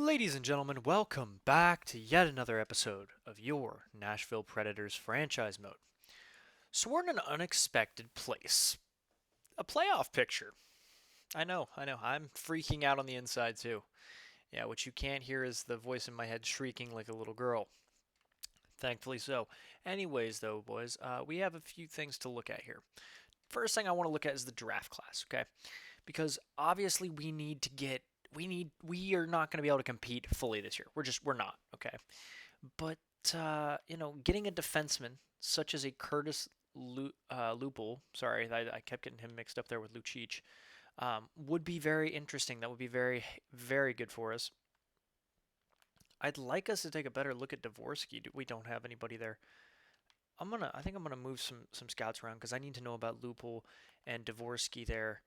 Ladies and gentlemen, welcome back to yet another episode of your Nashville Predators franchise mode. So we're in an unexpected place. A playoff picture. I know. I'm freaking out on the inside too. Yeah, what you can't hear is the voice in my head shrieking like a little girl. Thankfully so. Anyways, though, boys, we have a few things to look at here. First thing I want to look at is the draft class, okay? Because obviously we are not going to be able to compete fully this year. We're not, okay? But getting a defenseman such as a Lupul, sorry, I kept getting him mixed up there with Lucic, would be very interesting. That would be very, very good for us. I'd like us to take a better look at Dvorsky. We don't have anybody there. I think I'm gonna move some scouts around because I need to know about Lupul and Dvorsky there.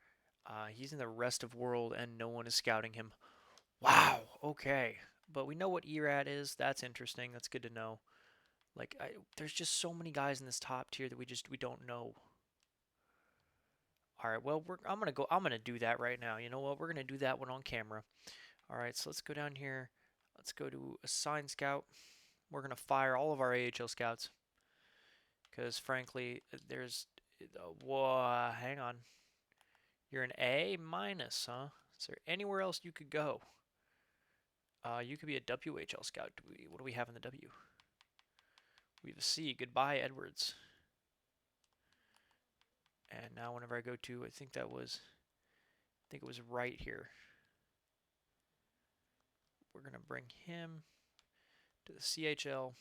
He's in the rest of world and no one is scouting him. Wow. Okay. But we know what ERAT is. That's interesting. That's good to know. There's just so many guys in this top tier that we don't know. All right, well, I'm gonna do that right now. You know what? We're gonna do that one on camera. All right, so let's go down here. Let's go to assign scout. We're gonna fire all of our AHL scouts because frankly, there's whoa, hang on. You're an A minus, huh? Is there anywhere else you could go? You could be a WHL scout. What do we have in the W? We have a C. Goodbye, Edwards. And now whenever I go to, I think it was right here. We're going to bring him to the CHL.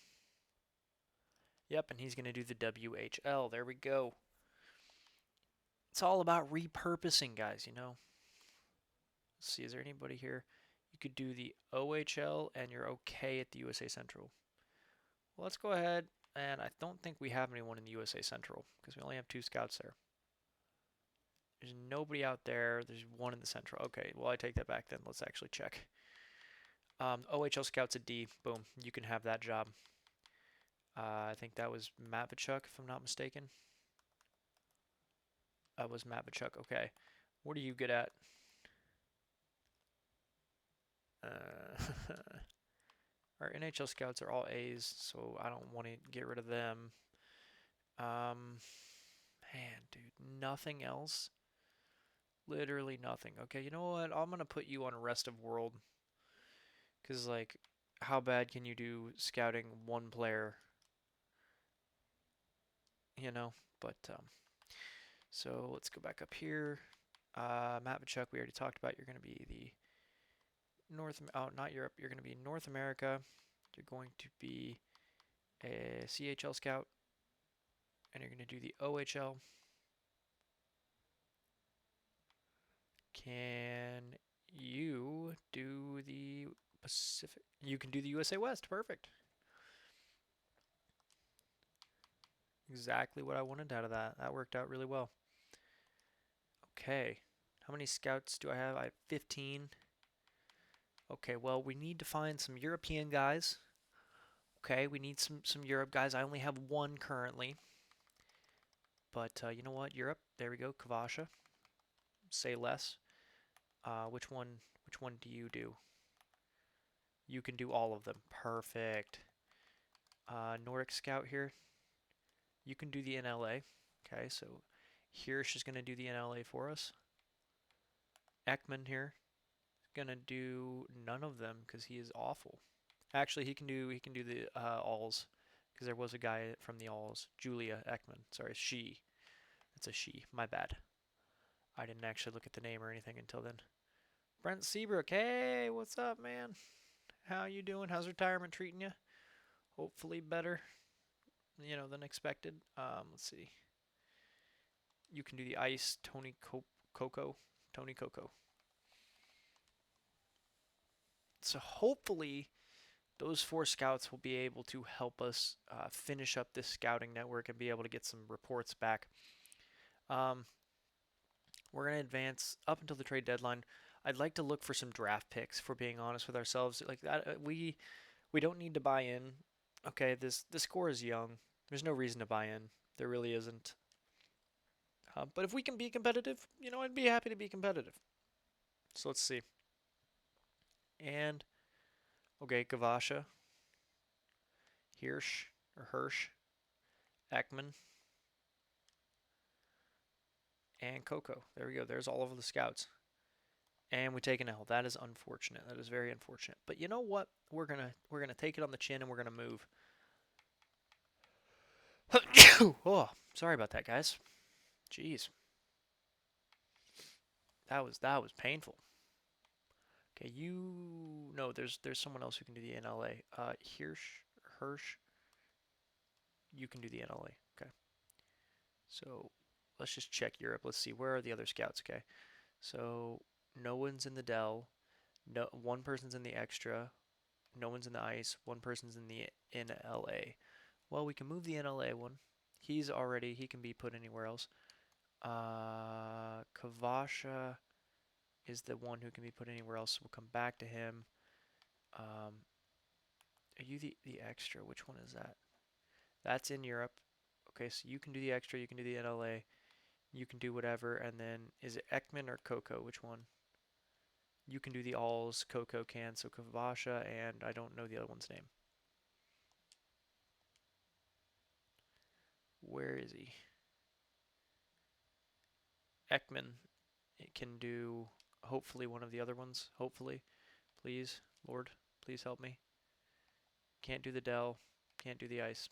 Yep, and he's going to do the WHL. There we go. It's all about repurposing, guys, you know. Let's see, is there anybody here? You could do the OHL and you're okay at the USA Central. Well, let's go ahead, and I don't think we have anyone in the USA Central because we only have 2 scouts there. There's nobody out there. There's one in the Central. Okay, well, I take that back then. Let's actually check. OHL Scouts a D. Boom. You can have that job. I think that was Matvachuk, if I'm not mistaken. That was Matvachuk. Okay. What are you good at? Our NHL Scouts are all A's, so I don't want to get rid of them. Man, dude, nothing else. Literally nothing. Okay, you know what? I'm gonna put you on rest of world. Cause like, how bad can you do scouting one player? You know. But so let's go back up here. Matvachuk, we already talked about. You're gonna be the not Europe. You're gonna be North America. You're going to be a CHL scout, and you're gonna do the OHL. Can you do the Pacific? You can do the USA West. Perfect. Exactly what I wanted out of that. That worked out really well. Okay. How many scouts do I have? I have 15. Okay, well, we need to find some European guys. Okay, we need some Europe guys. I only have one currently. But you know what? Europe. There we go. Kavasha. Say less. Which one do you do? You can do all of them. Perfect. Nordic Scout here. You can do the NLA. Okay, so Hirsch is going to do the NLA for us. Ekman here is going to do none of them because he is awful. Actually, he can do the alls because there was a guy from the alls, Julia Ekman. Sorry, she. That's a she. My bad. I didn't actually look at the name or anything until then. Brent Seabrook. Hey, what's up, man? How you doing? How's retirement treating you? Hopefully better, than expected. Let's see. You can do the ice, Tony Coco. Tony Coco. So hopefully those 4 scouts will be able to help us finish up this scouting network and be able to get some reports back. We're going to advance up until the trade deadline. I'd like to look for some draft picks, for being honest with ourselves. Like that, we don't need to buy in. Okay, this core is young. There's no reason to buy in. There really isn't. But if we can be competitive, I'd be happy to be competitive. So let's see. And Okay, Gavasha, Hirsch, Ekman, and Coco. There we go. There's all of the scouts. And we take an L. That is unfortunate. That is very unfortunate. But you know what? We're gonna take it on the chin and we're gonna move. Oh, sorry about that, guys. Jeez, that was painful. Okay, you no, there's someone else who can do the NLA. Hirsch, you can do the NLA. Okay, so let's just check Europe. Let's see where are the other scouts. Okay, so no one's in the Dell. No, one person's in the extra. No one's in the ice. One person's in the NLA. Well, we can move the NLA one. He can be put anywhere else. Kavasha is the one who can be put anywhere else. So we'll come back to him. Are you the extra? Which one is that? That's in Europe. Okay, so you can do the extra. You can do the NLA. You can do whatever. And then is it Ekman or Coco? Which one? You can do the alls. Coco can. So Kavasha and I don't know the other one's name. Where is he? Ekman can do hopefully one of the other ones. Hopefully. Please, Lord, please help me. Can't do the Dell. Can't do the ice.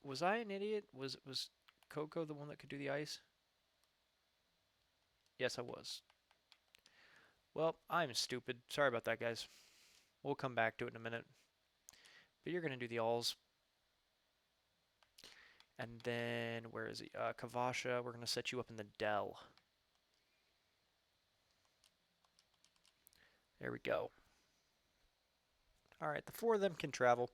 Was I an idiot? Was Coco the one that could do the ice? Yes, I was. Well, I'm stupid. Sorry about that, guys. We'll come back to it in a minute. But you're going to do the alls. And then, where is he? Kavasha, we're going to set you up in the Dell. There we go. All right, the four of them can travel.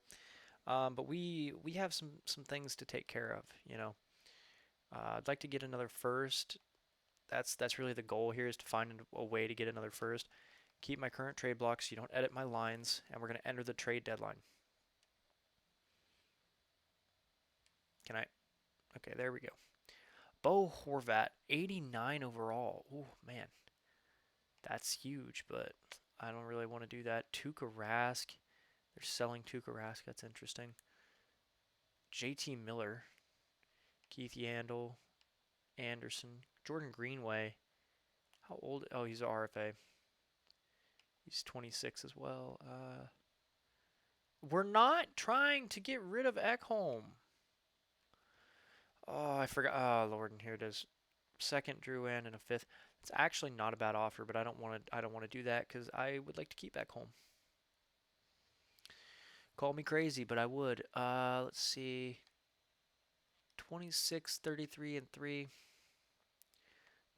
But we have some things to take care of, you know. I'd like to get another first. That's really the goal here is to find a way to get another first. Keep my current trade blocks so you don't edit my lines, and we're going to enter the trade deadline. Can I? Okay, there we go. Bo Horvat, 89 overall. Oh, man. That's huge, but I don't really want to do that. Tuukka Rask. They're selling Tuukka Rask. That's interesting. JT Miller. Keith Yandel. Anderson. Jordan Greenway. How old? Oh, he's an RFA. He's 26 as well. We're not trying to get rid of Ekholm. Oh, I forgot. Oh, Lord, and here it is. Second Drew and a fifth. It's actually not a bad offer, but I don't want to do that because I would like to keep Ekholm. Call me crazy, but I would. Let's see. 26, 33, and 3.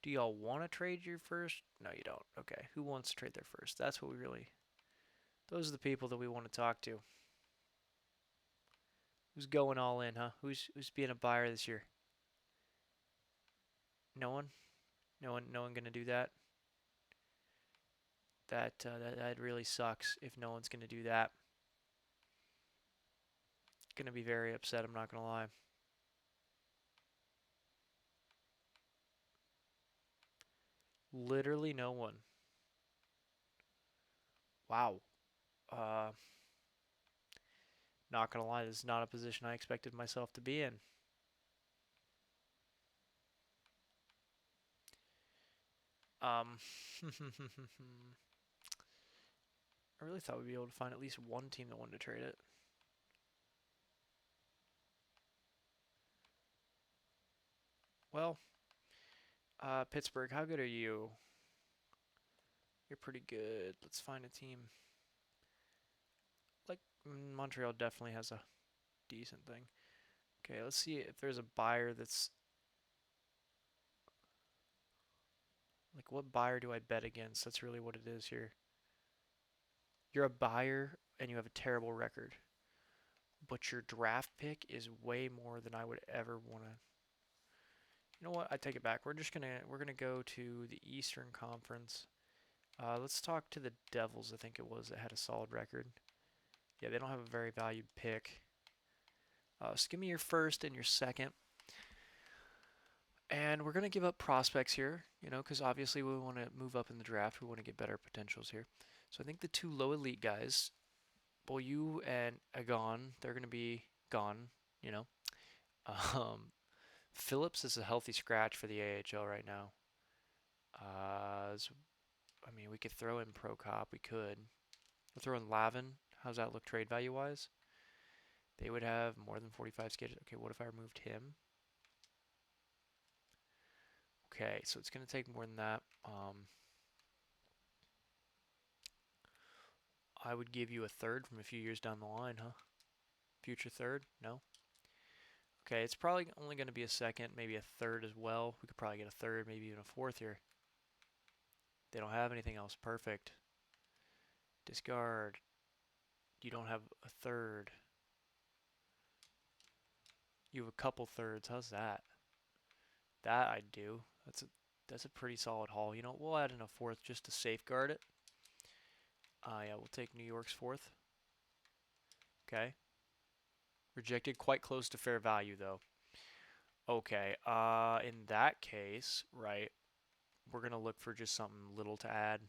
Do y'all want to trade your first? No, you don't. Okay. Who wants to trade their first? That's what we really. Those are the people that we want to talk to. Who's going all in, huh? Who's being a buyer this year? No one. No one gonna do that. That really sucks if no one's gonna do that. Gonna be very upset. I'm not gonna lie. Literally no one. Wow. Uh, Not gonna lie. This is not a position I expected myself to be in. I really thought we'd be able to find at least one team that wanted to trade it. Well, Pittsburgh, how good are you? You're pretty good. Let's find a team. Like, Montreal definitely has a decent thing. Okay, let's see if there's a buyer that's... Like, what buyer do I bet against? That's really what it is here. You're a buyer and you have a terrible record. But your draft pick is way more than I would ever want to... You know what? I take it back. We're gonna go to the Eastern Conference. Let's talk to the Devils. I think it was that had a solid record. Yeah, they don't have a very valued pick. So give me your first and your second. And we're going to give up prospects here, because obviously we want to move up in the draft. We want to get better potentials here. So I think the two low elite guys, Boyu and Agon, they're going to be gone, you know. Um, Phillips is a healthy scratch for the AHL right now. I mean, we could throw in Pro Cop. We could. We'll throw in Lavin. How's that look trade value wise? They would have more than 45 skates. Okay, what if I removed him? Okay, so it's going to take more than that. I would give you a third from a few years down the line, huh? Future third? No? Okay, it's probably only going to be a second, maybe a third as well. We could probably get a third, maybe even a fourth here. They don't have anything else. Perfect. Discard. You don't have a third. You have a couple thirds. How's that? That I'd do. That's a pretty solid haul. We'll add in a fourth just to safeguard it. Yeah, we'll take New York's fourth. Okay. Rejected, quite close to fair value though. Okay. In that case, right, we're gonna look for just something little to add.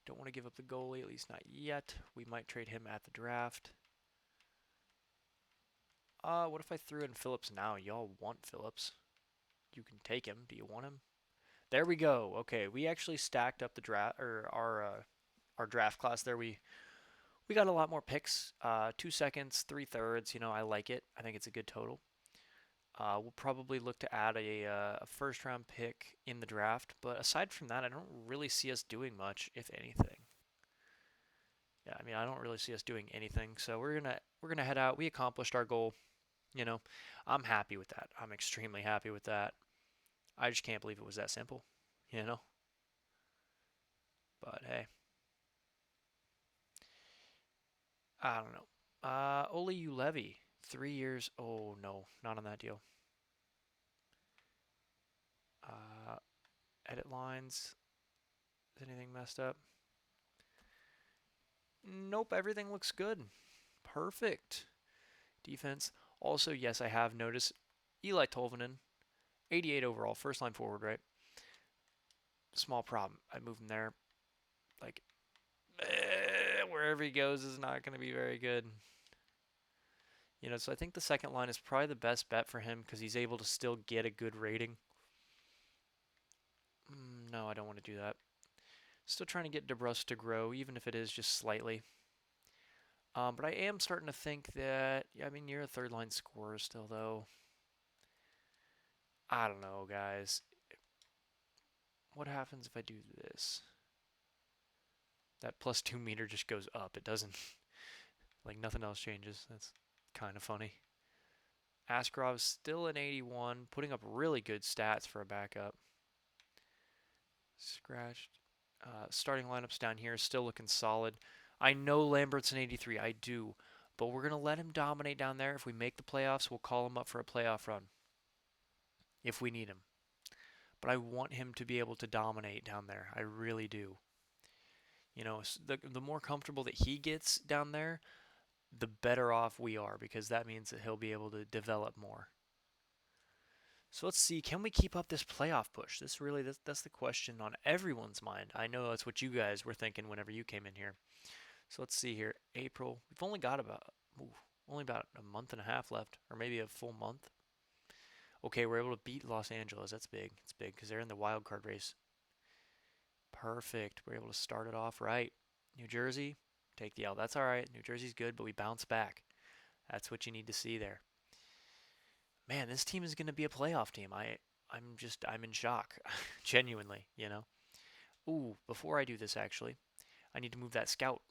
Don't want to give up the goalie, at least not yet. We might trade him at the draft. What if I threw in Phillips now? Y'all want Phillips? You can take him. Do you want him? There we go. Okay, we actually stacked up the draft or our draft class there. We got a lot more picks. 2 seconds, 3/3. I like it. I think it's a good total. We'll probably look to add a first round pick in the draft, but aside from that, I don't really see us doing much, if anything. Yeah, I mean, I don't really see us doing anything. So we're gonna head out. We accomplished our goal. You know, I'm happy with that. I'm extremely happy with that. I just can't believe it was that simple. You know, but hey, I don't know. Ole Ulevi, 3 years. Oh no, not on that deal. Uh, Edit lines. Is anything messed up? Nope, everything looks good. Perfect. Defense. Also, yes, I have noticed Eli Tolvanen, 88 overall, first line forward, right? Small problem. I move him there. Like, wherever he goes is not going to be very good. So I think the second line is probably the best bet for him because he's able to still get a good rating. No, I don't want to do that. Still trying to get DeBrusque to grow, even if it is just slightly. But I am starting to think that, I mean, you're a third line scorer still, though. I don't know, guys. What happens if I do this? That +2 meter just goes up. It doesn't, like, nothing else changes. That's kind of funny. Askarov still an 81, putting up really good stats for a backup. Scratched. Starting lineups down here still looking solid. I know Lambert's an 83. I do. But we're going to let him dominate down there. If we make the playoffs, we'll call him up for a playoff run. If we need him. But I want him to be able to dominate down there. I really do. The more comfortable that he gets down there, the better off we are because that means that he'll be able to develop more. So let's see, can we keep up this playoff push? That's the question on everyone's mind. I know that's what you guys were thinking whenever you came in here. So let's see here. April. We've only about a month and a half left, or maybe a full month. Okay, we're able to beat Los Angeles. That's big. It's big because they're in the wild card race. Perfect. We're able to start it off right. New Jersey, take the L. That's all right. New Jersey's good, but we bounce back. That's what you need to see there. Man, this team is going to be a playoff team. I'm in shock, genuinely. Ooh, before I do this, actually, I need to move that scout.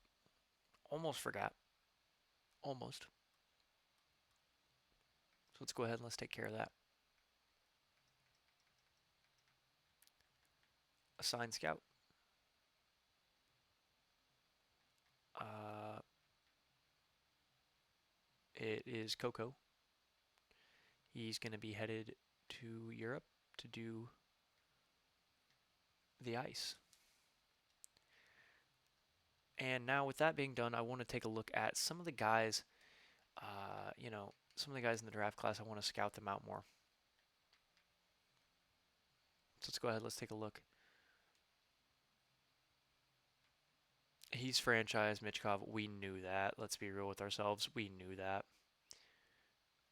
Almost forgot. Almost. So let's go ahead and let's take care of that. Assign scout. Uh, it is Coco. He's going to be headed to Europe to do the ice. And now with that being done, I want to take a look at some of the guys, some of the guys in the draft class. I want to scout them out more. Let's go ahead. Let's take a look. He's franchise Michkov. We knew that. Let's be real with ourselves. We knew that.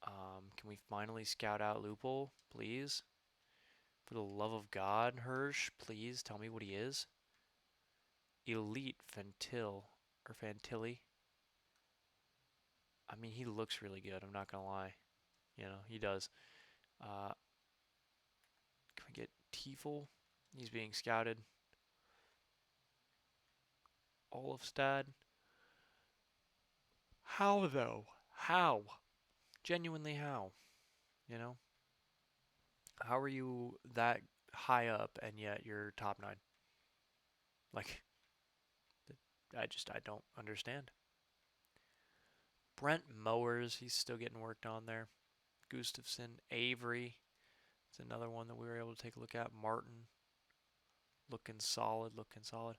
Can we finally scout out Loophole, please? For the love of God, Hirsch, please tell me what he is. Elite Fantil or Fantilli. I mean, he looks really good. I'm not gonna lie. You know, he does. Uh, can we get Tiefel? He's being scouted. Olafstad. How though? How? Genuinely how? You know? How are you that high up and yet you're top 9? Like, I don't understand. Brent Mowers, he's still getting worked on there. Gustafson, Avery, it's another one that we were able to take a look at. Martin, looking solid, looking solid.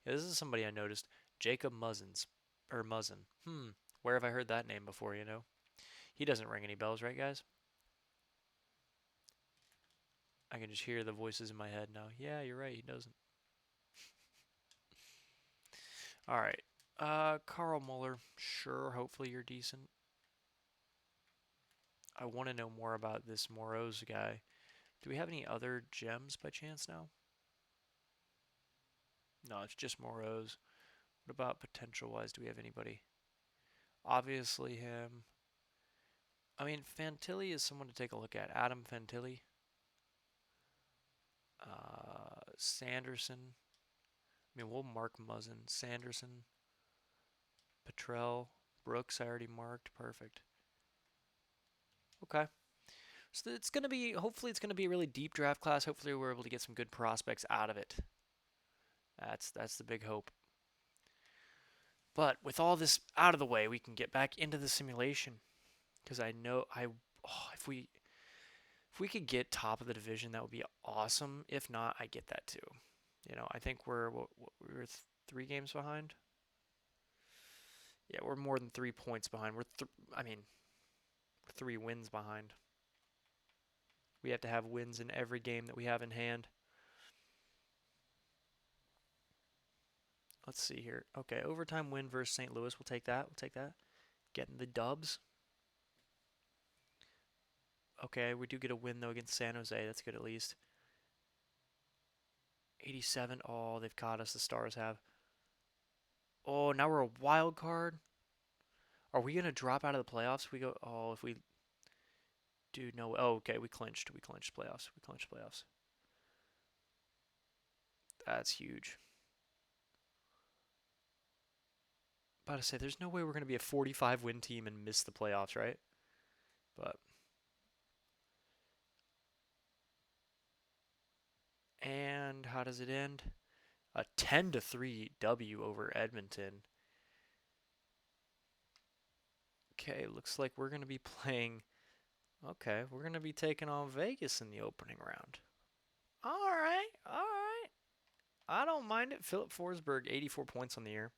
Yeah, this is somebody I noticed. Jacob Muzzins, or Muzzin. Where have I heard that name before, you know? He doesn't ring any bells, right, guys? I can just hear the voices in my head now. Yeah, you're right, he doesn't. All right. Carl Muller, sure, hopefully you're decent. I want to know more about this Moroz guy. Do we have any other gems by chance now? No, it's just Moroz. What about potential-wise? Do we have anybody? Obviously him. I mean, Fantilli is someone to take a look at. Adam Fantilli. Sanderson. I mean, we'll mark Muzzin. Sanderson. Petrell. Brooks, I already marked. Perfect. Okay. So it's going to be, hopefully it's going to be a really deep draft class. Hopefully we're able to get some good prospects out of it. That's the big hope. But with all this out of the way, we can get back into the simulation. Because I know if we could get top of the division, that would be awesome. If not, I get that too. You know, I think we're 3 games behind. Yeah, we're more than 3 points behind. We're 3 wins behind. We have to have wins in every game that we have in hand. Let's see here. Okay, overtime win versus St. Louis. We'll take that. We'll take that. Getting the dubs. Okay, we do get a win though against San Jose. That's good at least. 87. Oh, they've caught us. The Stars have. Oh, now we're a wild card. Are we gonna drop out of the playoffs? We go. Oh, if we do no. Oh, okay. We clinched. We clinched playoffs. We clinched playoffs. That's huge. About to say, there's no way we're gonna be a 45 win team and miss the playoffs, right? But. And how does it end? A 10-3 W over Edmonton. Okay, looks like we're going to be playing. Okay, we're going to be taking on Vegas in the opening round. All right, all right. I don't mind it. Philip Forsberg, 84 points on the year.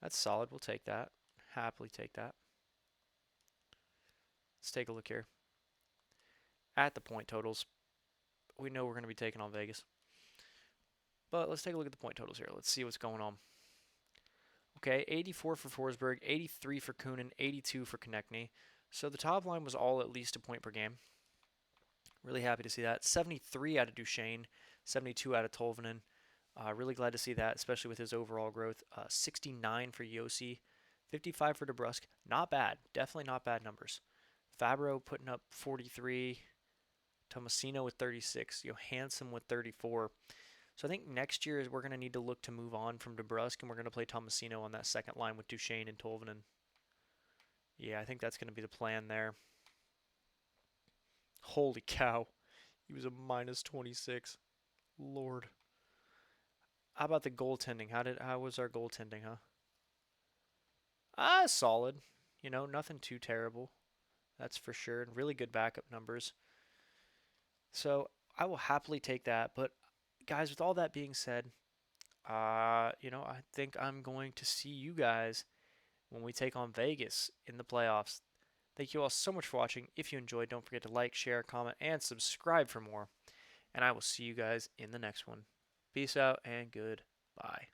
That's solid. We'll take that. Happily take that. Let's take a look here. At the point totals, we know we're going to be taking on Vegas. But let's take a look at the point totals here. Let's see what's going on. Okay, 84 for Forsberg, 83 for Kunin, 82 for Konechny. So the top line was all at least a point per game. Really happy to see that. 73 out of Duchesne, 72 out of Tolvanen. Really glad to see that, especially with his overall growth. 69 for Yossi, 55 for DeBrusque. Not bad. Definitely not bad numbers. Fabro putting up 43. Tomasino with 36. Johansson with 34. So I think next year we're going to need to look to move on from DeBrusque, and we're going to play Tomasino on that second line with Duchesne and Tolvanen. Yeah, I think that's going to be the plan there. Holy cow. He was a minus 26. Lord. How about the goaltending? How was our goaltending, huh? Solid. You know, nothing too terrible. That's for sure. And really good backup numbers. So I will happily take that. But guys, with all that being said, I think I'm going to see you guys when we take on Vegas in the playoffs. Thank you all so much for watching. If you enjoyed, don't forget to like, share, comment, and subscribe for more. and I will see you guys in the next one. Peace out and goodbye.